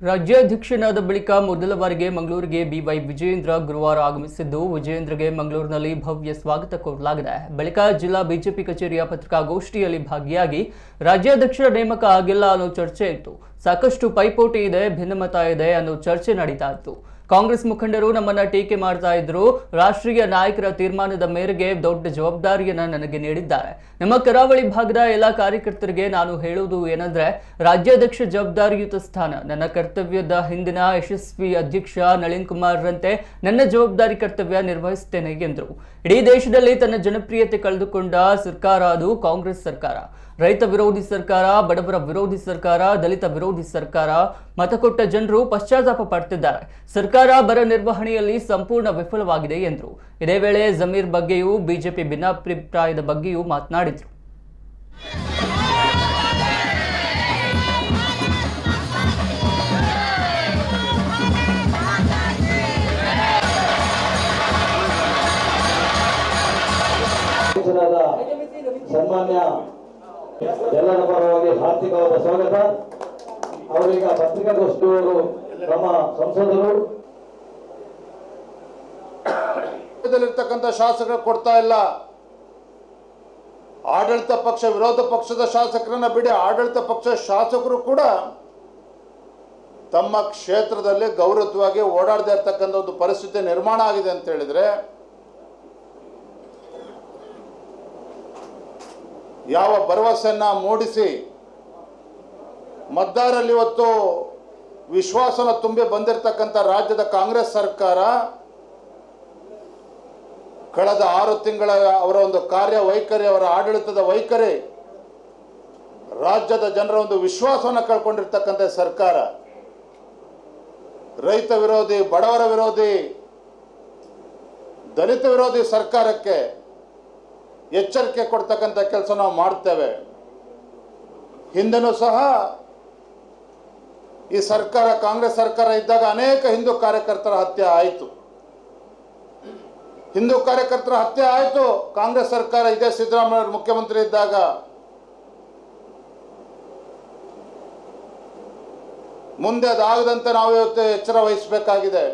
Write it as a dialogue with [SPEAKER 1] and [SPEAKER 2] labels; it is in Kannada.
[SPEAKER 1] ರಾಜ್ಯಾಧ್ಯಕ್ಷನಾದ ಬಳಿಕ ಮೊದಲ ಬಾರಿಗೆ ಮಂಗಳೂರಿಗೆ ಬಿವೈ ವಿಜಯೇಂದ್ರ ಗುರುವಾರ ಆಗಮಿಸಿದ್ದು, ವಿಜಯೇಂದ್ರಗೆ ಮಂಗಳೂರಿನಲ್ಲಿ ಭವ್ಯ ಸ್ವಾಗತ ಕೋರಲಾಗಿದೆ. ಬಳಿಕ ಜಿಲ್ಲಾ ಬಿಜೆಪಿ ಕಚೇರಿಯ ಪತ್ರಿಕಾಗೋಷ್ಠಿಯಲ್ಲಿ ಭಾಗಿಯಾಗಿ ರಾಜ್ಯಾಧ್ಯಕ್ಷರ ನೇಮಕ ಆಗಿಲ್ಲ ಅನ್ನೋ ಚರ್ಚೆ ಇತ್ತು. ಸಾಕಷ್ಟು ಪೈಪೋಟಿ ಇದೆ, ಭಿನ್ನಮತ ಇದೆ ಅನ್ನೋ ಚರ್ಚೆ ನಡೀತಾ ಇತ್ತು. ಕಾಂಗ್ರೆಸ್ ಮುಖಂಡರು ನಮ್ಮನ್ನ ಟೀಕೆ ಮಾಡ್ತಾ ಇದ್ರು. ರಾಷ್ಟ್ರೀಯ ನಾಯಕರ ತೀರ್ಮಾನದ ಮೇರೆಗೆ ದೊಡ್ಡ ಜವಾಬ್ದಾರಿಯನ್ನ ನನಗೆ ನೀಡಿದ್ದಾರೆ. ನಮ್ಮ ಕರಾವಳಿ ಭಾಗದ ಎಲ್ಲ ಕಾರ್ಯಕರ್ತರಿಗೆ ನಾನು ಹೇಳುವುದು ಏನಂದ್ರೆ, ರಾಜ್ಯಾಧ್ಯಕ್ಷ ಜವಾಬ್ದಾರಿಯುತ ಸ್ಥಾನ. ನನ್ನ ಕರ್ತವ್ಯದ ಹಿಂದಿನ ಯಶಸ್ವಿ ಅಧ್ಯಕ್ಷ ನಳಿನ್ ಕುಮಾರ್ರಂತೆ ನನ್ನ ಜವಾಬ್ದಾರಿ ಕರ್ತವ್ಯ ನಿರ್ವಹಿಸುತ್ತೇನೆ ಎಂದರು. ಇಡೀ ದೇಶದಲ್ಲಿ ತನ್ನ ಜನಪ್ರಿಯತೆ ಕಳೆದುಕೊಂಡ ಸರ್ಕಾರ ಅದು ಕಾಂಗ್ರೆಸ್ ಸರ್ಕಾರ. ರೈತ ವಿರೋಧಿ ಸರ್ಕಾರ, ಬಡವರ ವಿರೋಧಿ ಸರ್ಕಾರ, ದಲಿತ ವಿರೋಧಿ ಸರ್ಕಾರ. ಮತ ಕೊಟ್ಟ ಜನರು ಪಶ್ಚಾತ್ತಾಪ ಪಡ್ತಿದ್ದಾರೆ. ಸರ್ಕಾರ ಬರ ನಿರ್ವಹಣೆಯಲ್ಲಿ ಸಂಪೂರ್ಣ ವಿಫಲವಾಗಿದೆ ಎಂದರು. ಇದೇ ವೇಳೆ ಜಮೀರ್ ಬಗ್ಗೆಯೂ ಬಿಜೆಪಿ ಭಿನ್ನಾಭಿಪ್ರಾಯದ ಬಗ್ಗೆಯೂ ಮಾತನಾಡಿದರು.
[SPEAKER 2] ಸನ್ಮಾನ್ಯ ಎಲ್ಲರ ಪರವಾಗಿ ಹಾರ್ದಿಕವಾದ ಸ್ವಾಗತ. ಅವರೀಗ ಪತ್ರಿಕಾಗೋಷ್ಠಿಯವರು ನಮ್ಮ ಸಂಸದರು
[SPEAKER 3] ಶಾಸಕರು ಕೊಡ್ತಾ ಇಲ್ಲ. ಆಡಳಿತ ಪಕ್ಷ ವಿರೋಧ ಪಕ್ಷದ ಶಾಸಕರನ್ನ ಬಿಡಿ, ಆಡಳಿತ ಪಕ್ಷ ಶಾಸಕರು ಕೂಡ ತಮ್ಮ ಕ್ಷೇತ್ರದಲ್ಲಿ ಗೌರವವಾಗಿ ಓಡಾಡದೇ ಇರ್ತಕ್ಕಂಥ ಒಂದು ಪರಿಸ್ಥಿತಿ ನಿರ್ಮಾಣ ಆಗಿದೆ ಅಂತ ಹೇಳಿದ್ರೆ, ಯಾವ ಭರವಸೆಯನ್ನ ಮೂಡಿಸಿ ಮತದಾರರಲ್ಲಿ ಇವತ್ತು ವಿಶ್ವಾಸನ ತುಂಬಿ ಬಂದಿರತಕ್ಕಂಥ ರಾಜ್ಯದ ಕಾಂಗ್ರೆಸ್ ಸರ್ಕಾರ ಕಳೆದ 6 ತಿಂಗಳ ಅವರ ಒಂದು ಕಾರ್ಯವೈಖರಿ, ಅವರ ಆಡಳಿತದ ವೈಖರಿ ರಾಜ್ಯದ ಜನರ ಒಂದು ವಿಶ್ವಾಸವನ್ನು ಕಳ್ಕೊಂಡಿರ್ತಕ್ಕಂಥ ಸರ್ಕಾರ. ರೈತ ವಿರೋಧಿ, ಬಡವರ ವಿರೋಧಿ, ದಲಿತ ವಿರೋಧಿ ಸರ್ಕಾರಕ್ಕೆ ಎಚ್ಚರಿಕೆ ಕೊಡ್ತಕ್ಕಂಥ ಕೆಲಸ ನಾವು ಮಾಡ್ತೇವೆ. ಹಿಂದೆನೂ ಸಹ ಈ ಸರ್ಕಾರ, ಕಾಂಗ್ರೆಸ್ ಸರ್ಕಾರ ಇದ್ದಾಗ ಅನೇಕ ಹಿಂದೂ ಕಾರ್ಯಕರ್ತರ ಹತ್ಯೆ ಆಯಿತು. ಹಿಂದೂ ಕಾರ್ಯಕರ್ತರ ಹತ್ಯೆ ಆಯಿತು ಕಾಂಗ್ರೆಸ್ ಸರ್ಕಾರ ಇದೇ ಸಿದ್ದರಾಮಯ್ಯ ಮುಖ್ಯಮಂತ್ರಿ ಇದ್ದಾಗ. ಮುಂದೆ ಅದಾಗದಂತೆ ನಾವು ಇವತ್ತು ಎಚ್ಚರ ವಹಿಸಬೇಕಾಗಿದೆ.